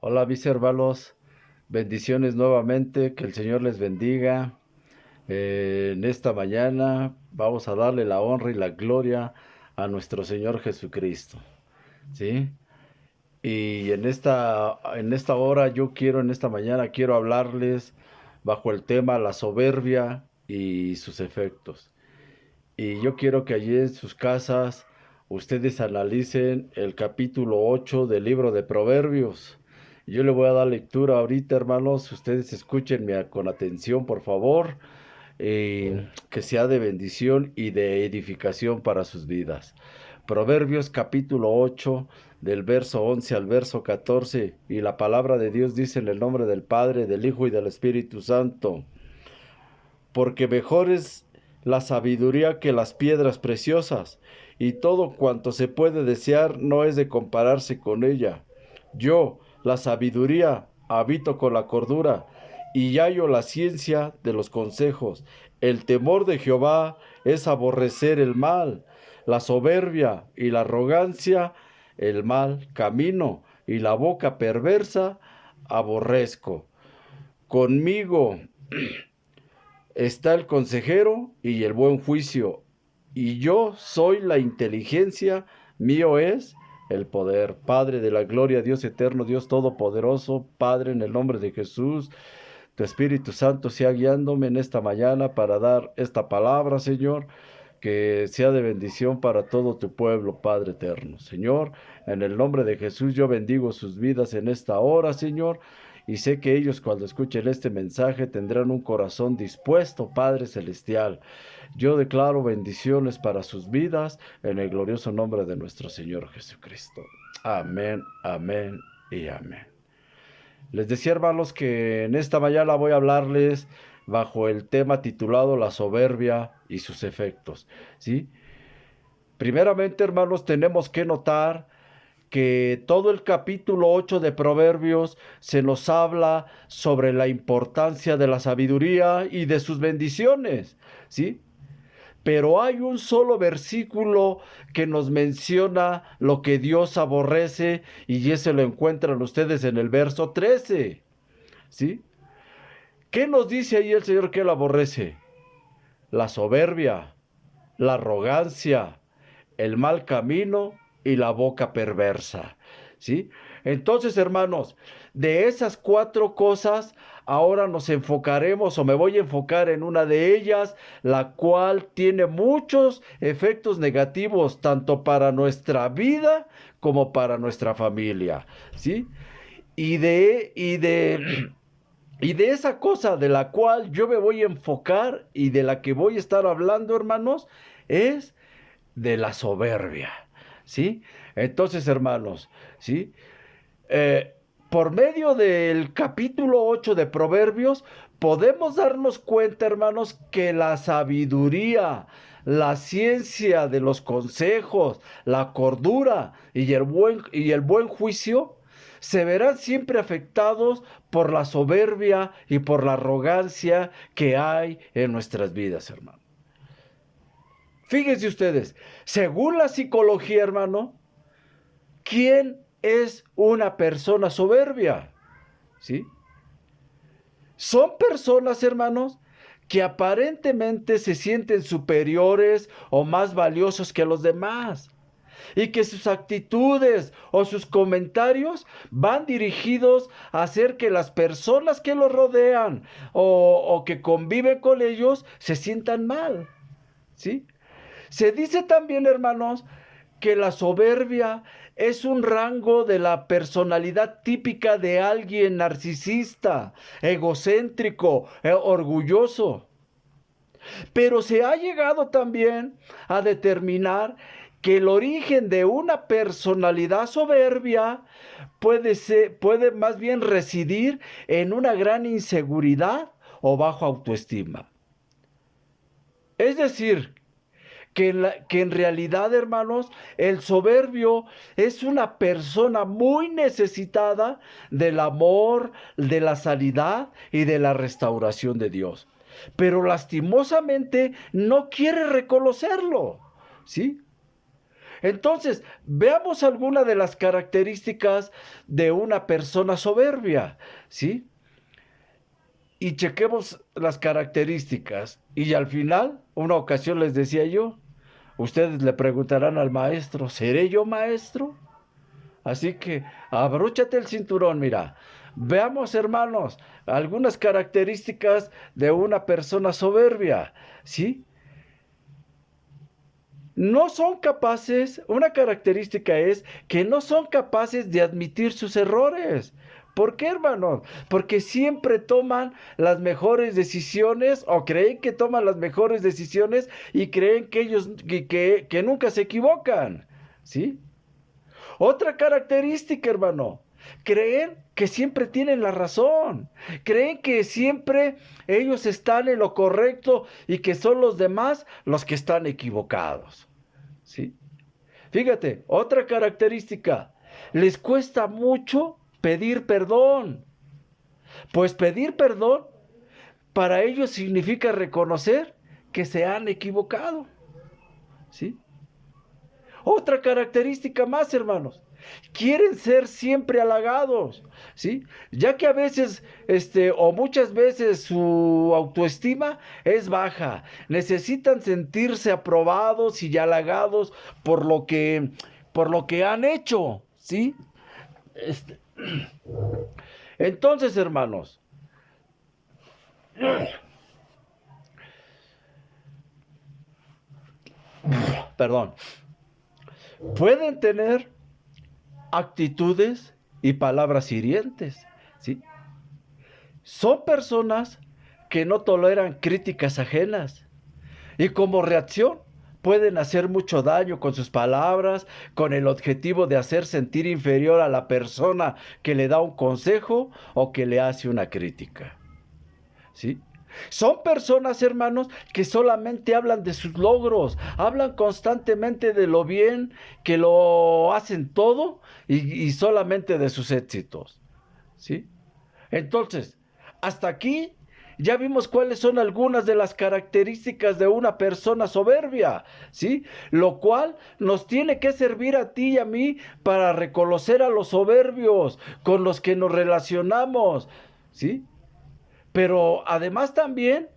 Hola mis hermanos, bendiciones nuevamente, que el Señor les bendiga. En esta mañana vamos a darle la honra y la gloria a nuestro Señor Jesucristo, ¿sí? Y en esta hora en esta mañana quiero hablarles bajo el tema la soberbia y sus efectos. Y yo quiero que allí en sus casas ustedes analicen el capítulo 8 del libro de Proverbios. Yo le voy a dar lectura ahorita, hermanos. Ustedes escúchenme con atención, por favor. Que sea de bendición y de edificación para sus vidas. Proverbios capítulo 8, del verso 11 al verso 14. Y la palabra de Dios dice en el nombre del Padre, del Hijo y del Espíritu Santo. Porque mejor es la sabiduría que las piedras preciosas, y todo cuanto se puede desear no es de compararse con ella. Yo, la sabiduría, habito con la cordura, y hallo la ciencia de los consejos. El temor de Jehová es aborrecer el mal, la soberbia y la arrogancia, el mal camino, y la boca perversa aborrezco. Conmigo está el consejero y el buen juicio, y yo soy la inteligencia, mío es el poder. Padre de la gloria, Dios eterno, Dios todopoderoso, Padre, en el nombre de Jesús, tu Espíritu Santo sea guiándome en esta mañana para dar esta palabra, Señor, que sea de bendición para todo tu pueblo, Padre eterno. Señor, en el nombre de Jesús yo bendigo sus vidas en esta hora, Señor, y sé que ellos cuando escuchen este mensaje tendrán un corazón dispuesto, Padre celestial. Yo declaro bendiciones para sus vidas en el glorioso nombre de nuestro Señor Jesucristo. Amén, amén y amén. Les decía, hermanos, que en esta mañana voy a hablarles bajo el tema titulado La soberbia y sus efectos, ¿sí? Primeramente, hermanos, tenemos que notar que todo el capítulo 8 de Proverbios se nos habla sobre la importancia de la sabiduría y de sus bendiciones, ¿sí? Pero hay un solo versículo que nos menciona lo que Dios aborrece, y ese lo encuentran ustedes en el verso 13, ¿sí? ¿Qué nos dice ahí el Señor que él aborrece? La soberbia, la arrogancia, el mal camino y la boca perversa, ¿sí? Entonces, hermanos, de esas cuatro cosas, ahora nos enfocaremos, o me voy a enfocar en una de ellas, la cual tiene muchos efectos negativos, tanto para nuestra vida como para nuestra familia, ¿sí? Y de, y de, y de esa cosa de la cual yo me voy a enfocar y de la que voy a estar hablando, hermanos, es de la soberbia, ¿sí? Entonces, hermanos, ¿sí? Eh, por medio del capítulo 8 de Proverbios, podemos darnos cuenta, hermanos, que la sabiduría, la ciencia de los consejos, la cordura y el buen juicio se verán siempre afectados por la soberbia y por la arrogancia que hay en nuestras vidas, hermano. Fíjense ustedes, según la psicología, hermano, ¿quién es una persona soberbia? ¿Sí? Son personas, hermanos, que aparentemente se sienten superiores o más valiosos que los demás, y que sus actitudes o sus comentarios van dirigidos a hacer que las personas que los rodean o que conviven con ellos se sientan mal, ¿sí? Se dice también, hermanos, que la soberbia es un rango de la personalidad típica de alguien narcisista, egocéntrico, orgulloso. Pero se ha llegado también a determinar que el origen de una personalidad soberbia puede más bien residir en una gran inseguridad o bajo autoestima. Es decir, que en realidad, hermanos, el soberbio es una persona muy necesitada del amor, de la sanidad y de la restauración de Dios. Pero lastimosamente no quiere reconocerlo, ¿sí? Entonces, veamos alguna de las características de una persona soberbia, ¿sí? Y chequemos las características. Y al final, una ocasión les decía yo, ustedes le preguntarán al maestro, ¿seré yo maestro? Así que abróchate el cinturón, mira. Veamos, hermanos, algunas características de una persona soberbia, ¿sí? No son capaces, una característica es que no son capaces de admitir sus errores. ¿Por qué, hermanos? Porque siempre toman las mejores decisiones o creen que toman las mejores decisiones y creen que ellos que nunca se equivocan, ¿sí? Otra característica, hermano, creen que siempre tienen la razón, creen que siempre ellos están en lo correcto y que son los demás los que están equivocados, ¿sí? Fíjate, otra característica, les cuesta mucho pedir perdón, pues pedir perdón para ellos significa reconocer que se han equivocado, ¿sí? Otra característica más, hermanos. Quieren ser siempre halagados, ¿sí? Ya que a veces, o muchas veces su autoestima es baja. Necesitan sentirse aprobados y halagados por lo que han hecho, ¿sí? Este, entonces, hermanos, perdón, pueden tener actitudes y palabras hirientes, ¿sí? Son personas que no toleran críticas ajenas y como reacción pueden hacer mucho daño con sus palabras, con el objetivo de hacer sentir inferior a la persona que le da un consejo o que le hace una crítica, ¿sí? Son personas, hermanos, que solamente hablan de sus logros, hablan constantemente de lo bien que lo hacen todo y solamente de sus éxitos, ¿sí? Entonces, hasta aquí ya vimos cuáles son algunas de las características de una persona soberbia, ¿sí? Lo cual nos tiene que servir a ti y a mí para reconocer a los soberbios con los que nos relacionamos, ¿sí? Pero además también,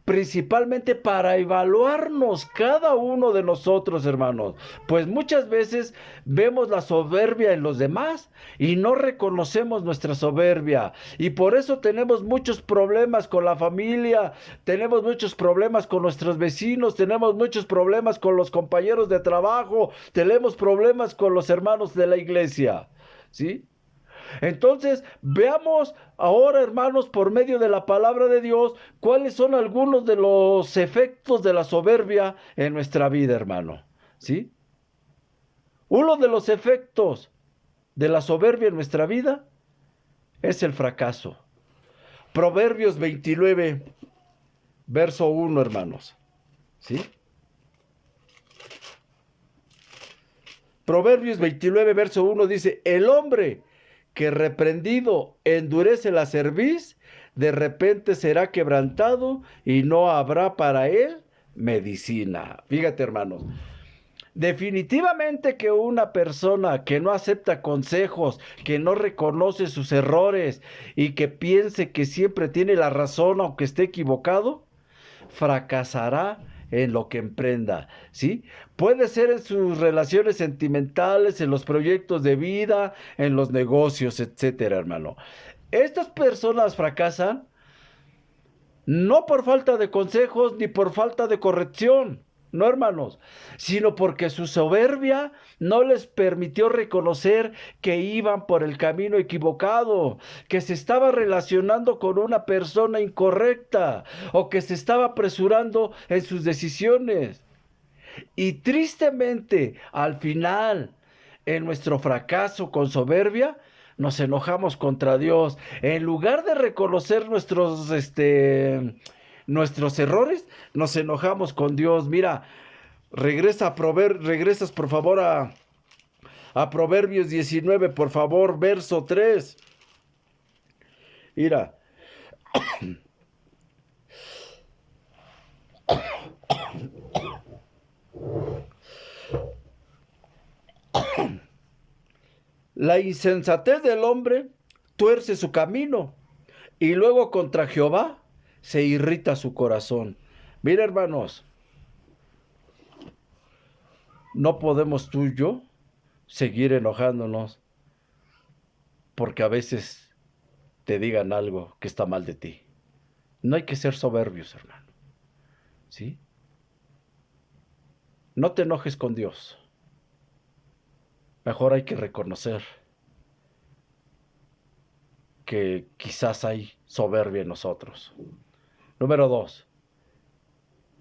principalmente para evaluarnos cada uno de nosotros, hermanos, pues muchas veces vemos la soberbia en los demás y no reconocemos nuestra soberbia y por eso tenemos muchos problemas con la familia, tenemos muchos problemas con nuestros vecinos, tenemos muchos problemas con los compañeros de trabajo, tenemos problemas con los hermanos de la iglesia, ¿sí? Entonces, veamos ahora, hermanos, por medio de la palabra de Dios, cuáles son algunos de los efectos de la soberbia en nuestra vida, hermano. ¿Sí? Uno de los efectos de la soberbia en nuestra vida es el fracaso. Proverbios 29, verso 1, hermanos. ¿Sí? Proverbios 29, verso 1 dice, el hombre que reprendido endurece la cerviz, de repente será quebrantado y no habrá para él medicina. Fíjate, hermanos. Definitivamente que una persona que no acepta consejos, que no reconoce sus errores y que piense que siempre tiene la razón aunque esté equivocado, fracasará en lo que emprenda, ¿sí? Puede ser en sus relaciones sentimentales, en los proyectos de vida, en los negocios, etcétera, hermano. Estas personas fracasan no por falta de consejos ni por falta de corrección, no, hermanos, sino porque su soberbia no les permitió reconocer que iban por el camino equivocado, que se estaba relacionando con una persona incorrecta o que se estaba apresurando en sus decisiones. Y tristemente, al final, en nuestro fracaso con soberbia, nos enojamos contra Dios. En lugar de reconocer nuestros errores, nos enojamos con Dios. Mira, regresas por favor a Proverbios 19, por favor, verso 3. Mira, La insensatez del hombre tuerce su camino y luego contra Jehová se irrita su corazón. Mira, hermanos, no podemos tú y yo seguir enojándonos porque a veces te digan algo que está mal de ti. No hay que ser soberbios, hermano. ¿Sí? No te enojes con Dios. Mejor hay que reconocer que quizás hay soberbia en nosotros. Número 2.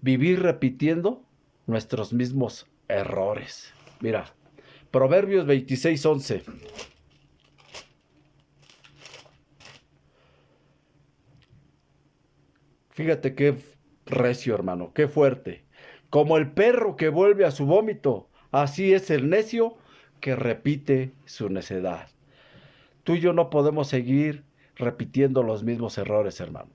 Vivir repitiendo nuestros mismos errores. Mira, Proverbios 26:11. Fíjate qué recio, hermano, qué fuerte. Como el perro que vuelve a su vómito, así es el necio que repite su necedad. Tú y yo no podemos seguir repitiendo los mismos errores, hermano.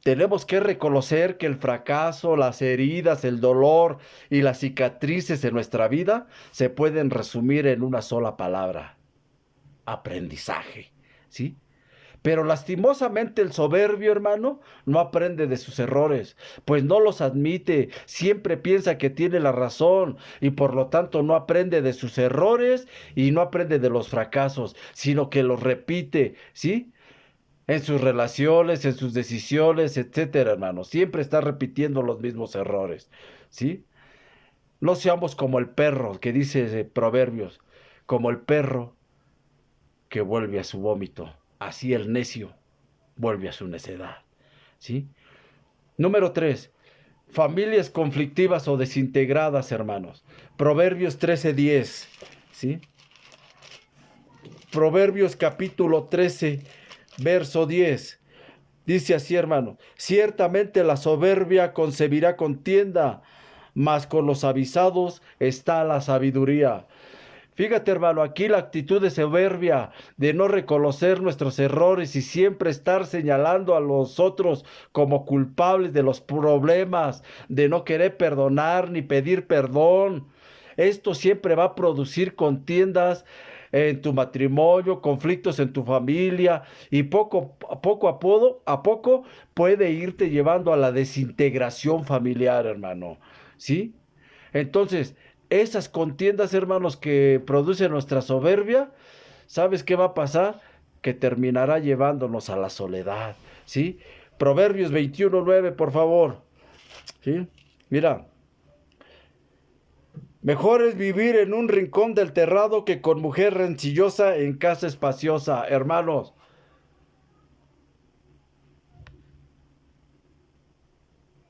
Tenemos que reconocer que el fracaso, las heridas, el dolor y las cicatrices en nuestra vida se pueden resumir en una sola palabra: aprendizaje, ¿sí? Pero lastimosamente el soberbio, hermano, no aprende de sus errores, pues no los admite, siempre piensa que tiene la razón y por lo tanto no aprende de sus errores y no aprende de los fracasos, sino que los repite, ¿sí? En sus relaciones, en sus decisiones, etcétera, hermano. Siempre está repitiendo los mismos errores, ¿sí? No seamos como el perro que dice Proverbios, como el perro que vuelve a su vómito. Así el necio vuelve a su necedad, ¿sí? Número 3. Familias conflictivas o desintegradas, hermanos. Proverbios 13:10, ¿sí? Proverbios capítulo 13, verso 10. Dice así, hermano: ciertamente la soberbia concebirá contienda, mas con los avisados está la sabiduría. Fíjate, hermano, aquí la actitud de soberbia, de no reconocer nuestros errores y siempre estar señalando a los otros como culpables de los problemas, de no querer perdonar ni pedir perdón. Esto siempre va a producir contiendas en tu matrimonio, conflictos en tu familia y a poco puede irte llevando a la desintegración familiar, hermano. ¿Sí? Entonces, esas contiendas, hermanos, que producen nuestra soberbia, ¿sabes qué va a pasar? Que terminará llevándonos a la soledad, ¿sí? Proverbios 21:9, por favor, ¿sí? Mira, mejor es vivir en un rincón del terrado que con mujer rencillosa en casa espaciosa, hermanos.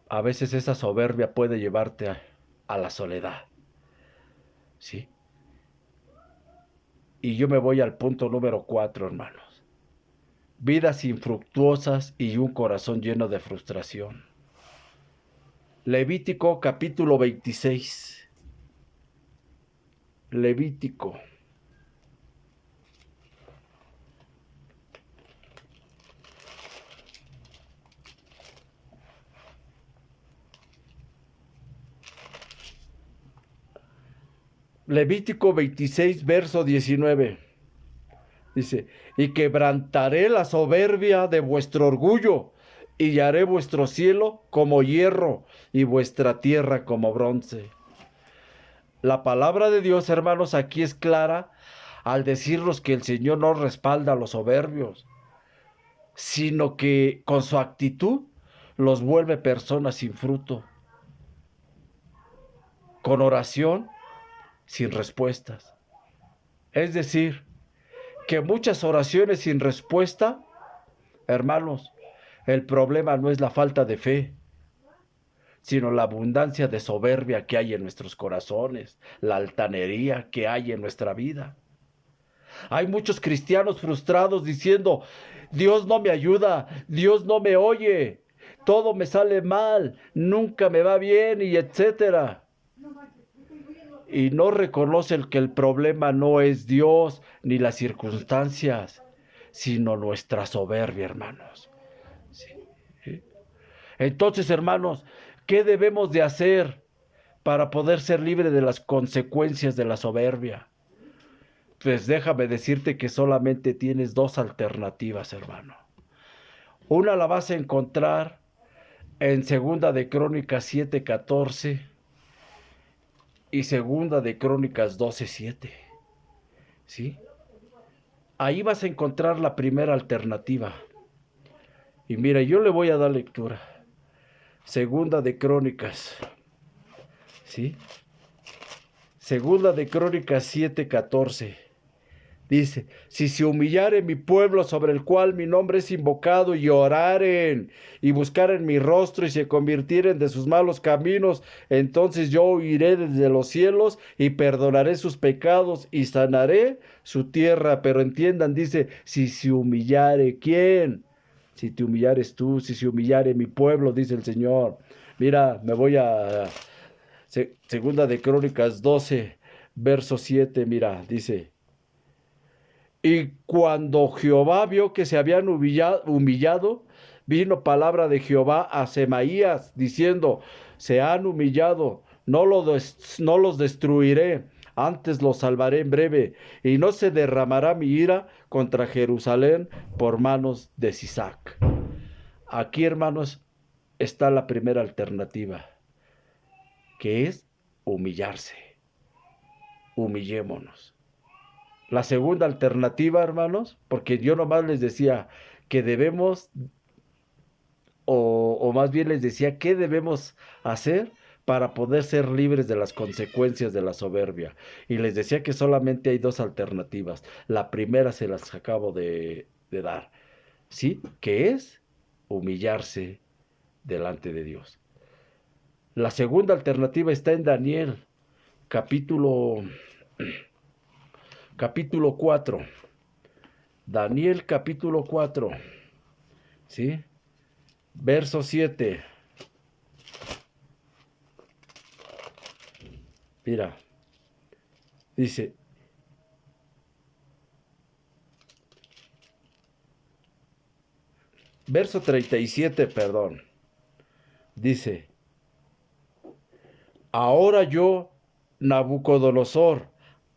A veces esa soberbia puede llevarte a la soledad, ¿sí? Y yo me voy al punto número 4, hermanos. Vidas infructuosas y un corazón lleno de frustración. Levítico capítulo 26. Levítico. Levítico 26, verso 19. Dice: y quebrantaré la soberbia de vuestro orgullo, y haré vuestro cielo como hierro, y vuestra tierra como bronce. La palabra de Dios, hermanos, aquí es clara al decirnos que el Señor no respalda a los soberbios, sino que con su actitud los vuelve personas sin fruto, con oración sin respuestas. Es decir, que muchas oraciones sin respuesta, hermanos, el problema no es la falta de fe, sino la abundancia de soberbia que hay en nuestros corazones, la altanería que hay en nuestra vida. Hay muchos cristianos frustrados diciendo: Dios no me ayuda, Dios no me oye, todo me sale mal, nunca me va bien y etcétera. Y no reconocen que el problema no es Dios ni las circunstancias, sino nuestra soberbia, hermanos. ¿Sí? Entonces, hermanos, ¿qué debemos de hacer para poder ser libres de las consecuencias de la soberbia? pues déjame decirte que solamente tienes dos alternativas, hermano. Una la vas a encontrar en Segunda de Crónicas 7:14 y Segunda de Crónicas 12:7. ¿Sí? Ahí vas a encontrar la primera alternativa. Y mira, yo le voy a dar lectura. Segunda de Crónicas. ¿Sí? Segunda de Crónicas 7:14. Dice, si se humillare mi pueblo sobre el cual mi nombre es invocado y oraren y buscaren mi rostro y se convirtieren de sus malos caminos, entonces yo oiré desde los cielos y perdonaré sus pecados y sanaré su tierra. Pero entiendan, dice, si se humillare, ¿quién? Si te humillares tú, si se humillare mi pueblo, dice el Señor. Mira, me voy a Segunda de Crónicas 12, verso 7, mira, dice. Y cuando Jehová vio que se habían humillado, vino palabra de Jehová a Semaías, diciendo, se han humillado, no los destruiré, antes los salvaré en breve, y no se derramará mi ira contra Jerusalén por manos de Sisac. Aquí, hermanos, está la primera alternativa, que es humillarse. Humillémonos. La segunda alternativa, hermanos, porque yo nomás les decía que debemos, o más bien les decía qué debemos hacer para poder ser libres de las consecuencias de la soberbia. Y les decía que solamente hay dos alternativas. La primera se las acabo de dar, ¿sí? Que es humillarse delante de Dios. La segunda alternativa está en Daniel, capítulo 4. Daniel capítulo 4, ¿sí? Verso 7. Mira, dice, verso 37, perdón, dice, ahora yo, Nabucodonosor,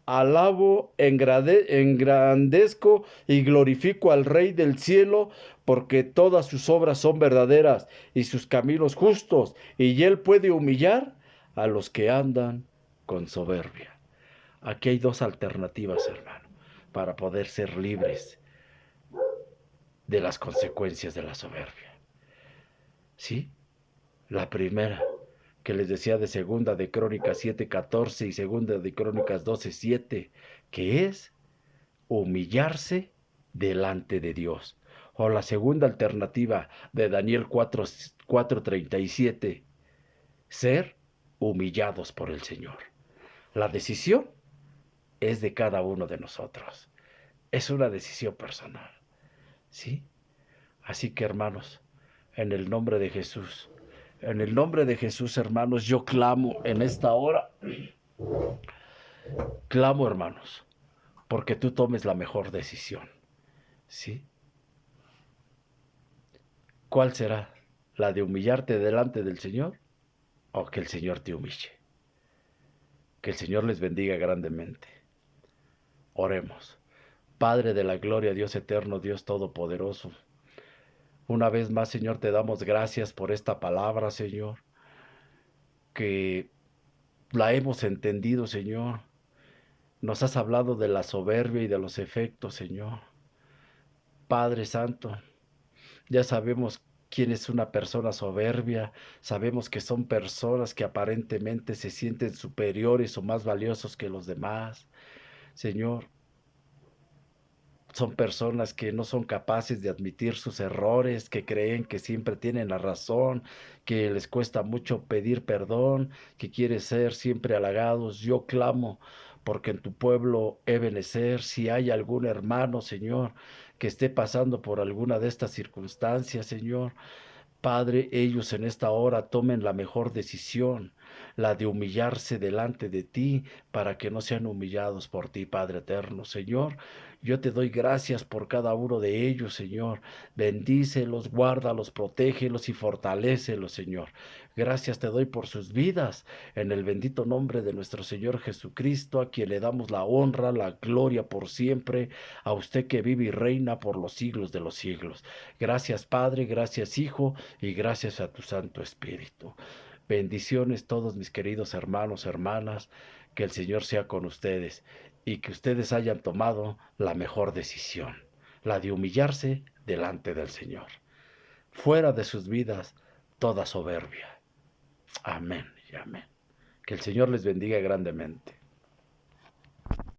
alabo, engrandezco y glorifico al Rey del cielo, porque todas sus obras son verdaderas y sus caminos justos, y él puede humillar a los que andan con soberbia. Aquí hay dos alternativas, hermano, para poder ser libres de las consecuencias de la soberbia. ¿Sí? La primera, que les decía de Segunda de Crónicas 7:14 y Segunda de Crónicas 12:7, que es humillarse delante de Dios. O la segunda alternativa de Daniel 4:37, ser humillados por el Señor. La decisión es de cada uno de nosotros. Es una decisión personal. ¿Sí? Así que, hermanos, en el nombre de Jesús, hermanos, yo clamo en esta hora, hermanos, porque tú tomes la mejor decisión. ¿Sí? ¿Cuál será? ¿La de humillarte delante del Señor o que el Señor te humille? Que el Señor les bendiga grandemente. Oremos. Padre de la gloria, Dios eterno, Dios todopoderoso, una vez más, Señor, te damos gracias por esta palabra, Señor, que la hemos entendido, Señor. Nos has hablado de la soberbia y de los efectos, Señor. Padre Santo, ya sabemos quién es una persona soberbia, sabemos que son personas que aparentemente se sienten superiores o más valiosos que los demás. Señor, son personas que no son capaces de admitir sus errores, que creen que siempre tienen la razón, que les cuesta mucho pedir perdón, que quieren ser siempre halagados. Yo clamo porque en tu pueblo, Ebenezer, si hay algún hermano, Señor, que esté pasando por alguna de estas circunstancias, Señor, Padre, ellos en esta hora tomen la mejor decisión. la de humillarse delante de ti para que no sean humillados por ti, Padre eterno. Señor, yo te doy gracias por cada uno de ellos, Señor. Bendícelos, guárdalos, protégelos y fortalécelos, Señor. Gracias te doy por sus vidas, en el bendito nombre de nuestro Señor Jesucristo, a quien le damos la honra, la gloria por siempre, a usted que vive y reina por los siglos de los siglos. Gracias, Padre, gracias, Hijo, y gracias a tu Santo Espíritu. Bendiciones todos mis queridos hermanos, hermanas, que el Señor sea con ustedes y que ustedes hayan tomado la mejor decisión, la de humillarse delante del Señor. Fuera de sus vidas toda soberbia. Amén y amén. Que el Señor les bendiga grandemente.